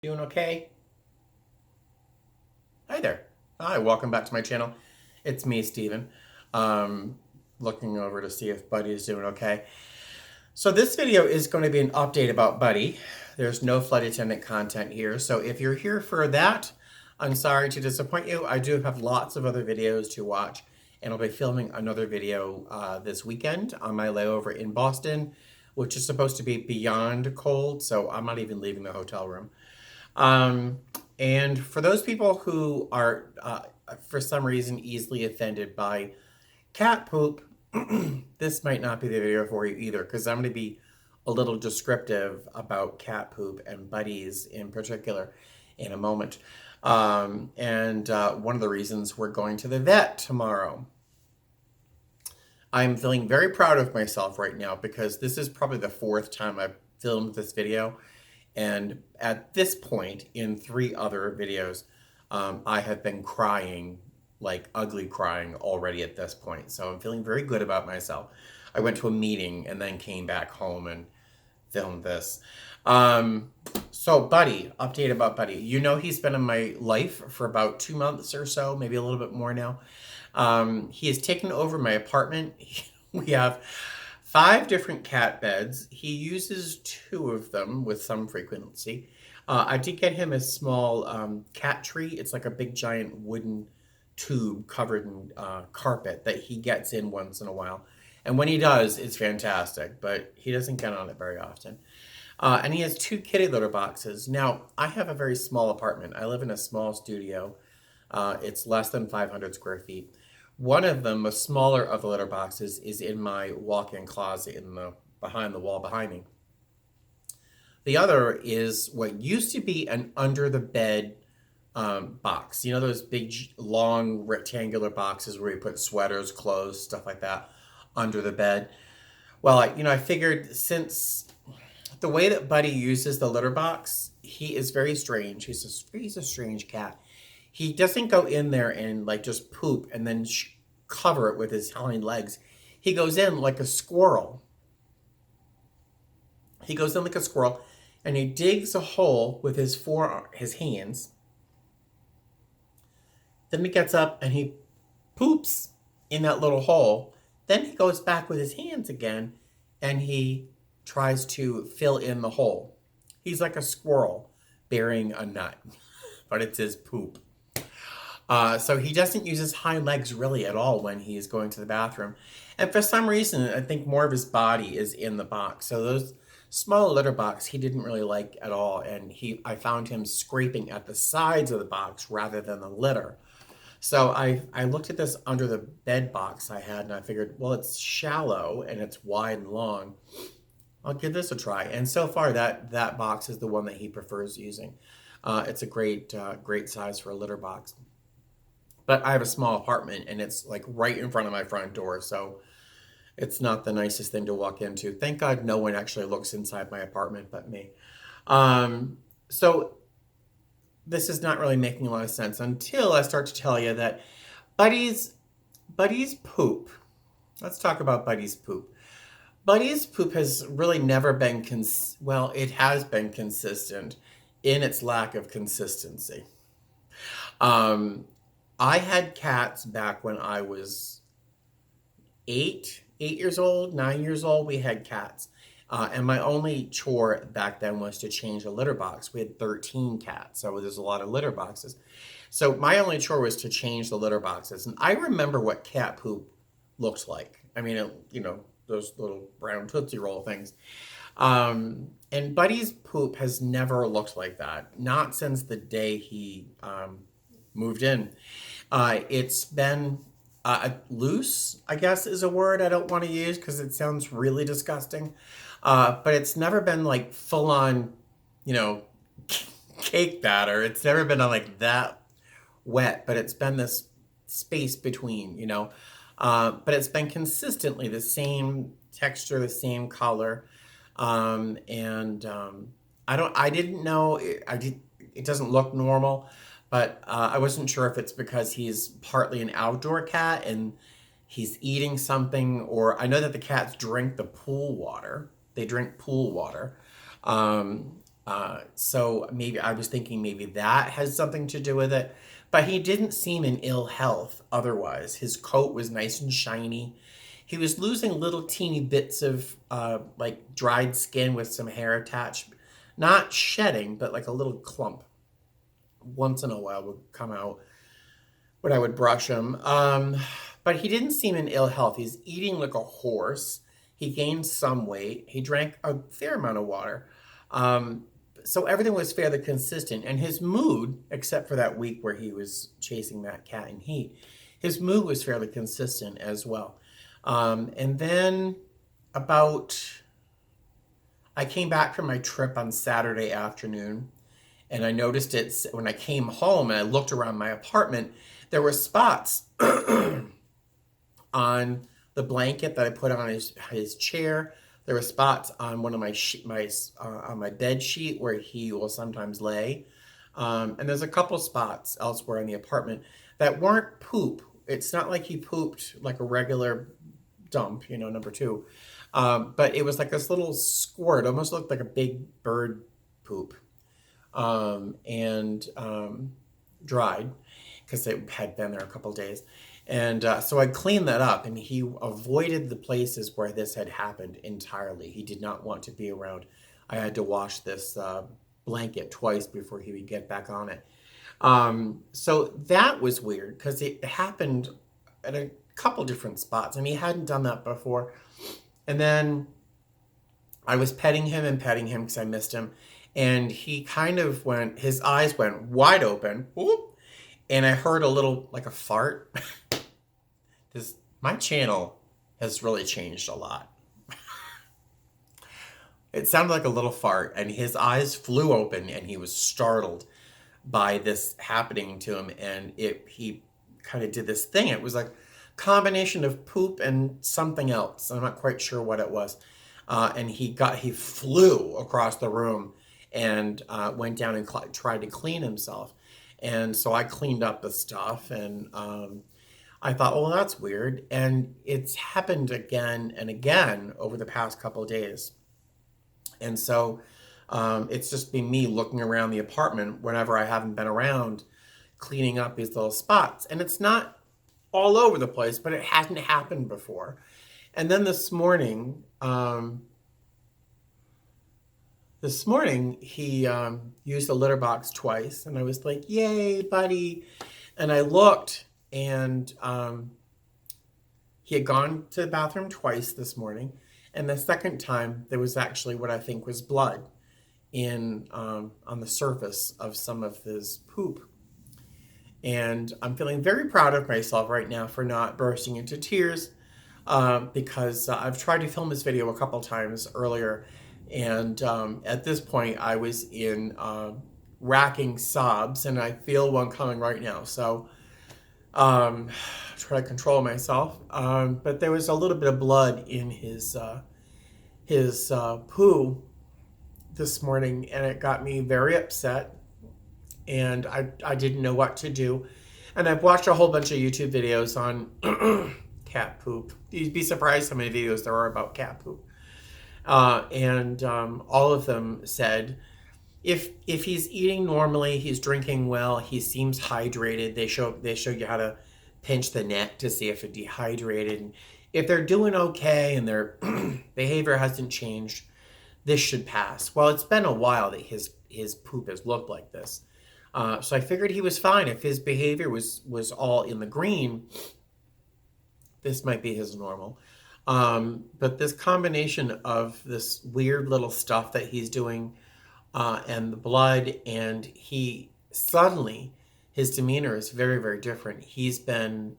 Doing okay? Hi there. Hi, welcome back to my channel. It's me, Steven. Um, Looking over to see if Buddy is doing okay. So this video is going to be an update about Buddy. There's no flight attendant content here. So if you're here for that, I'm sorry to disappoint you. I do have lots of other videos to watch, and I'll be filming another video this weekend on my layover in Boston, which is supposed to be beyond cold, so I'm not even leaving the hotel room. Um, and for those people who are, for some reason, easily offended by cat poop, this might not be the video for you either, because I'm going to be a little descriptive about cat poop and Buddies in particular in a moment. One of the reasons we're going to the vet tomorrow. I'm feeling very proud of myself right now because this is probably the fourth time I've filmed this video. And at this point, in three other videos, I have been crying, like ugly crying already at this point. So I'm feeling very good about myself. I went to a meeting and then came back home and filmed this. So Buddy, update about Buddy. You know he's been in my life for about 2 months or so, maybe a little bit more now. He has taken over my apartment. We have 5 different cat beds. He uses 2 of them with some frequency. I did get him a small cat tree. It's like a big giant wooden tube covered in carpet that he gets in once in a while. And when he does, it's fantastic, but he doesn't get on it very often. And he has 2 kitty litter boxes. Now, I have a very small apartment. I live in a small studio. It's less than 500 square feet. One of them, the smaller of the litter boxes, is in my walk-in closet behind the wall behind me. The other is what used to be an under the bed box. You know those big, long, rectangular boxes where you put sweaters, clothes, stuff like that under the bed. Well, I figured since the way that Buddy uses the litter box, he is very strange. He's a strange cat. He doesn't go in there and like just poop and then cover it with his hind legs. He goes in like a squirrel. He goes in like a squirrel and he digs a hole with his hands. Then he gets up and he poops in that little hole. Then he goes back with his hands again and he tries to fill in the hole. He's like a squirrel burying a nut, but it's his poop. So he doesn't use his hind legs really at all when he's going to the bathroom. And for some reason, I think more of his body is in the box. So those small litter box he didn't really like at all. And I found him scraping at the sides of the box rather than the litter. So I looked at this under the bed box I had and I figured, well, it's shallow and it's wide and long. I'll give this a try. And so far that box is the one that he prefers using. It's a great size for a litter box. But I have a small apartment and it's like right in front of my front door. So it's not the nicest thing to walk into. Thank God no one actually looks inside my apartment but me. So this is not really making a lot of sense until I start to tell you that Buddy's poop. Let's talk about Buddy's poop. Buddy's poop has really never been, it has been consistent in its lack of consistency. I had cats back when I was 8 years old, 9 years old. We had cats. And my only chore back then was to change a litter box. We had 13 cats, so there's a lot of litter boxes. So my only chore was to change the litter boxes. And I remember what cat poop looks like. I mean, those little brown Tootsie Roll things. And Buddy's poop has never looked like that. Not since the day he moved in. It's been loose, I guess is a word I don't want to use because it sounds really disgusting. But it's never been like full on, cake batter. It's never been like that wet, but it's been this space between, but it's been consistently the same texture, the same color. I didn't know, it doesn't look normal. But I wasn't sure if it's because he's partly an outdoor cat and he's eating something, or I know that the cats drink the pool water. They drink pool water. So maybe I was thinking maybe that has something to do with it. But he didn't seem in ill health otherwise. His coat was nice and shiny. He was losing little teeny bits of like dried skin with some hair attached. Not shedding, but like a little clump. Once in a while would come out when I would brush him. But he didn't seem in ill health. He's eating like a horse. He gained some weight. He drank a fair amount of water. Um, so everything was fairly consistent. And his mood, except for that week where he was chasing that cat in heat, his mood was fairly consistent as well. And then about, I came back from my trip on Saturday afternoon, and I noticed it when I came home and I looked around my apartment. There were spots on the blanket that I put on his chair. There were spots on one of on my bed sheet where he will sometimes lay, and there's a couple spots elsewhere in the apartment that weren't poop. It's not like he pooped like a regular dump, number two, but it was like this little squirt, almost looked like a big bird poop, and dried because it had been there a couple days. And so I cleaned that up, and he avoided the places where this had happened entirely. He did not want to be around. I had to wash this blanket twice before he would get back on it. So that was weird because it happened at a couple different spots, and he hadn't done that before. And then I was petting him because I missed him, and he kind of his eyes went wide open, whoop, and I heard a little, like a fart. My channel has really changed a lot. It sounded like a little fart, and his eyes flew open, and he was startled by this happening to him, and he kind of did this thing. It was like a combination of poop and something else. I'm not quite sure what it was. And he flew across the room and went down and tried to clean himself. And so I cleaned up the stuff, and I thought, well, that's weird. And it's happened again and again over the past couple of days. And so it's just been me looking around the apartment whenever I haven't been around, cleaning up these little spots. And it's not all over the place, but it hasn't happened before. And then this morning, he used the litter box twice, and I was like, yay, buddy. And I looked, and he had gone to the bathroom twice this morning. And the second time, there was actually what I think was blood on the surface of some of his poop. And I'm feeling very proud of myself right now for not bursting into tears, because I've tried to film this video a couple times earlier, and at this point I was in racking sobs, and I feel one coming right now. So try to control myself. But there was a little bit of blood in his poo this morning, and it got me very upset, and I didn't know what to do. And I've watched a whole bunch of YouTube videos on cat poop. You'd be surprised how many videos there are about cat poop. And all of them said, if he's eating normally, he's drinking well, he seems hydrated. They show you how to pinch the neck to see if it's dehydrated. And if they're doing okay and their behavior hasn't changed, this should pass. Well, it's been a while that his poop has looked like this. So I figured he was fine. If his behavior was all in the green, this might be his normal. But this combination of this weird little stuff that he's doing, and the blood, and his demeanor is very, very different. He's been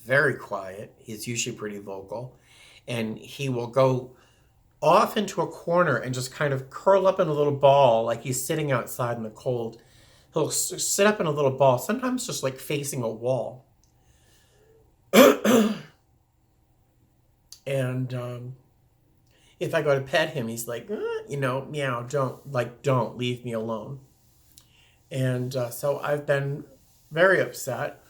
very quiet. He's usually pretty vocal, and he will go off into a corner and just kind of curl up in a little ball, like he's sitting outside in the cold. He'll sit up in a little ball, sometimes just like facing a wall. And if I go to pet him, he's like, meow, don't leave me alone. And so I've been very upset,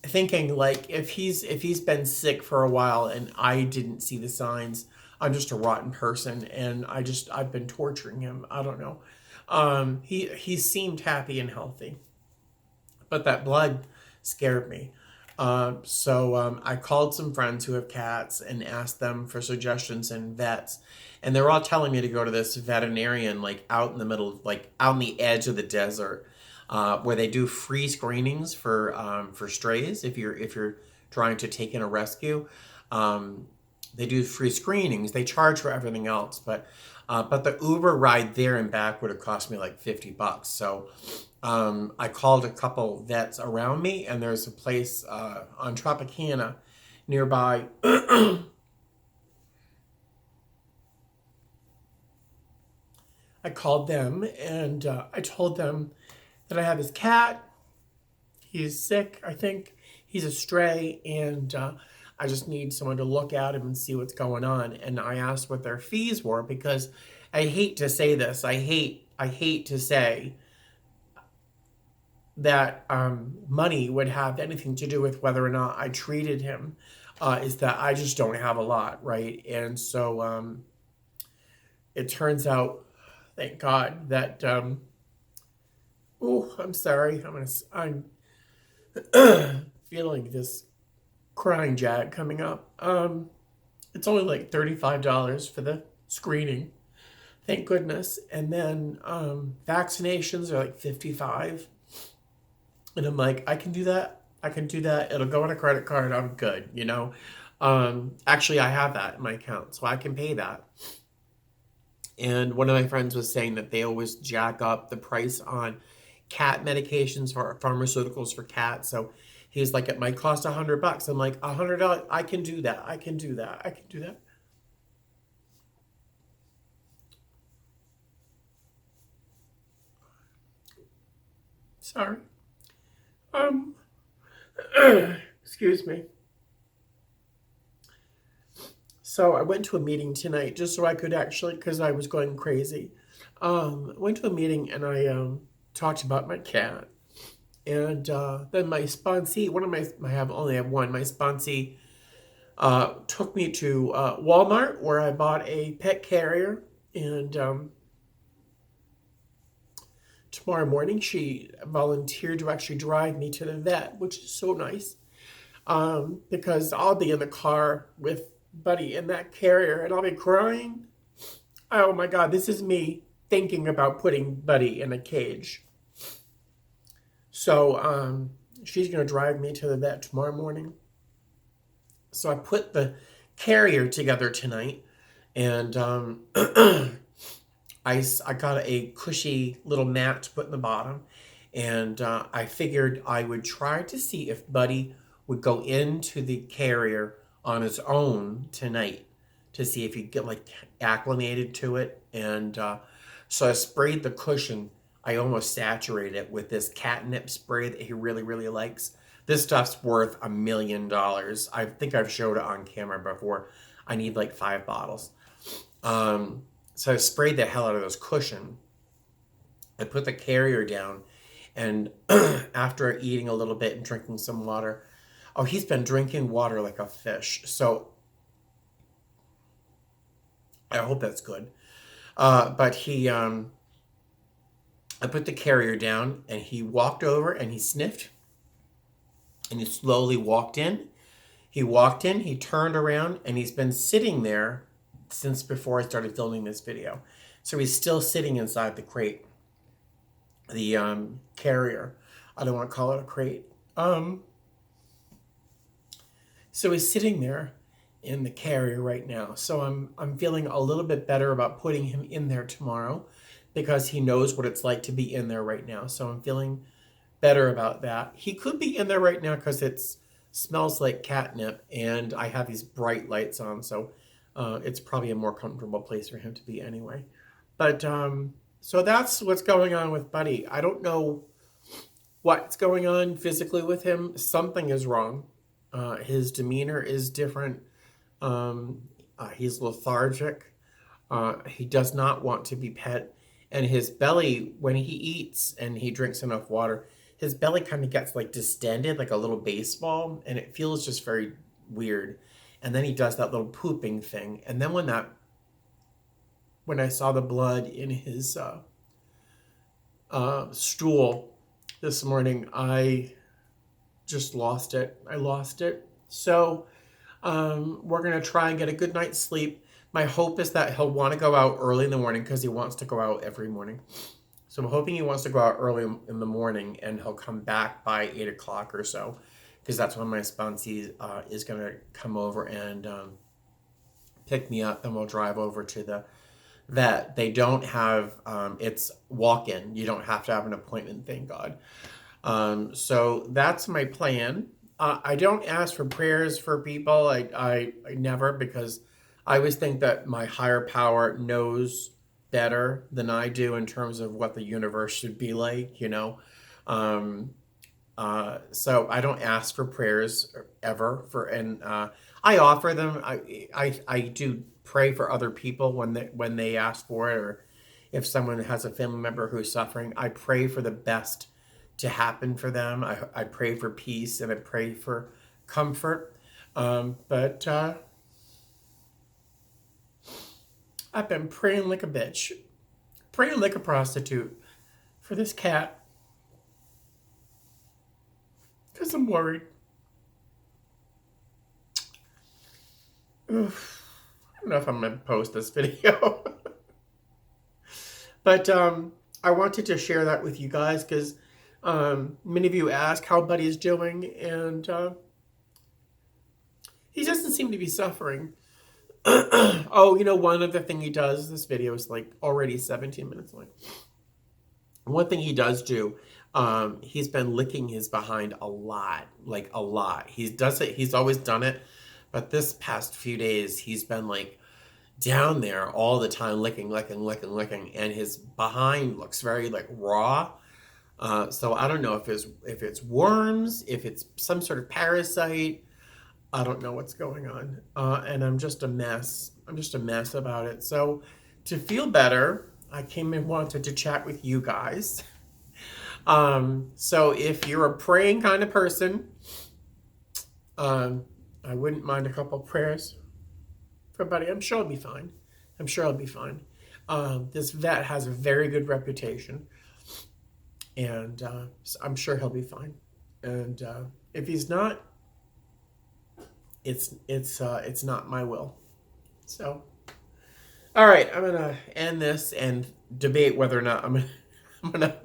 thinking like if he's been sick for a while and I didn't see the signs, I'm just a rotten person, and I've been torturing him. I don't know. He seemed happy and healthy, but that blood scared me. So I called some friends who have cats and asked them for suggestions and vets, and they're all telling me to go to this veterinarian like out in the middle, like out on the edge of the desert, where they do free screenings for strays. If you're trying to take in a rescue, um, they do free screenings. They charge for everything else, but the Uber ride there and back would have cost me like $50. So I called a couple vets around me, and there's a place on Tropicana nearby. I called them and I told them that I have his cat. He's sick, I think. He's a stray, and I just need someone to look at him and see what's going on. And I asked what their fees were, because I hate to say this. I hate to say that money would have anything to do with whether or not I treated him. Is that I just don't have a lot, right? And so it turns out, thank God, that oh, I'm sorry. I'm feeling this crying jag coming up. It's only like $35 for the screening. Thank goodness. And then vaccinations are like 55. And I'm like, I can do that. I can do that. It'll go on a credit card. I'm good, you know. Actually, I have that in my account, so I can pay that. And one of my friends was saying that they always jack up the price on cat medications for pharmaceuticals for cats. So he's like, it might cost $100. I'm like, $100. I can do that. I can do that. I can do that. Sorry. Um, excuse me. So I went to a meeting tonight just so I could actually, because I was going crazy. I went to a meeting and I talked about my cat. And then my sponsee, only have one, my sponsee took me to Walmart, where I bought a pet carrier. And tomorrow morning she volunteered to actually drive me to the vet, which is so nice, because I'll be in the car with Buddy in that carrier and I'll be crying. Oh my God, this is me thinking about putting Buddy in a cage. So she's going to drive me to the vet tomorrow morning. So I put the carrier together tonight, and I got a cushy little mat to put in the bottom, and I figured I would try to see if Buddy would go into the carrier on his own tonight to see if he'd get like acclimated to it. And so I sprayed the cushion. I almost saturated it with this catnip spray that he really, really likes. This stuff's worth $1 million. I think I've showed it on camera before. I need like 5 bottles. So I sprayed the hell out of this cushion. I put the carrier down, and after eating a little bit and drinking some water, oh, he's been drinking water like a fish. So I hope that's good. But I put the carrier down, and he walked over and he sniffed, and he slowly walked in. He walked in, he turned around, and he's been sitting there since before I started filming this video. So he's still sitting inside the crate, the carrier. I don't want to call it a crate. So he's sitting there in the carrier right now. So I'm feeling a little bit better about putting him in there tomorrow, because he knows what it's like to be in there right now. So I'm feeling better about that. He could be in there right now because it smells like catnip, and I have these bright lights on, so it's probably a more comfortable place for him to be anyway. But so that's what's going on with Buddy. I don't know what's going on physically with him. Something is wrong. His demeanor is different. He's lethargic. He does not want to be pet. And his belly, when he eats and he drinks enough water, his belly kind of gets like distended, like a little baseball, and it feels just very weird. and then he does that little pooping thing. And then when I saw the blood in his stool this morning, I just lost it. I lost it. So we're going to try and get a good night's sleep. My hope is that he'll want to go out early in the morning because he wants to go out every morning. So I'm hoping he wants to go out early in the morning and he'll come back by 8 o'clock or so, because that's when my sponsee is going to come over and pick me up, and we'll drive over to the vet. They don't have, it's walk-in. You don't have to have an appointment, thank God. So that's my plan. I don't ask for prayers for people. I never, because I always think that my higher power knows better than I do in terms of what the universe should be like, you know. So I don't ask for prayers ever and I offer them. I do pray for other people when they ask for it, or if someone has a family member who's suffering, I pray for the best to happen for them. I pray for peace and I pray for comfort. But I've been praying like a bitch, praying like a prostitute for this cat, because I'm worried. Oof. I don't know if I'm going to post this video. But I wanted to share that with you guys because many of you ask how Buddy is doing, and he doesn't seem to be suffering. Oh, you know, one other thing he does, this video is like already 17 minutes long. One thing he does do, he's been licking his behind a lot, like a lot. He does it, he's always done it, but this past few days, he's been like down there all the time, licking, and his behind looks very like raw. So I don't know if it's worms, if it's some sort of parasite. I don't know what's going on. And I'm just a mess. I'm just a mess about it. So to feel better, I came and wanted to chat with you guys. So if you're a praying kind of person, I wouldn't mind a couple prayers for Buddy. I'm sure he'll be fine. I'm sure he'll be fine. This vet has a very good reputation, and I'm sure he'll be fine. And if he's not, it's not my will. So, all right, I'm gonna end this and debate whether or not I'm gonna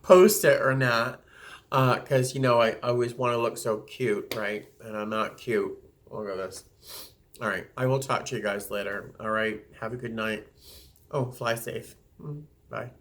post it or not, because you know I always want to look so cute, right? And I'm not cute. Look at this. All right, I will talk to you guys later. All right, have a good night. Oh, fly safe. Bye.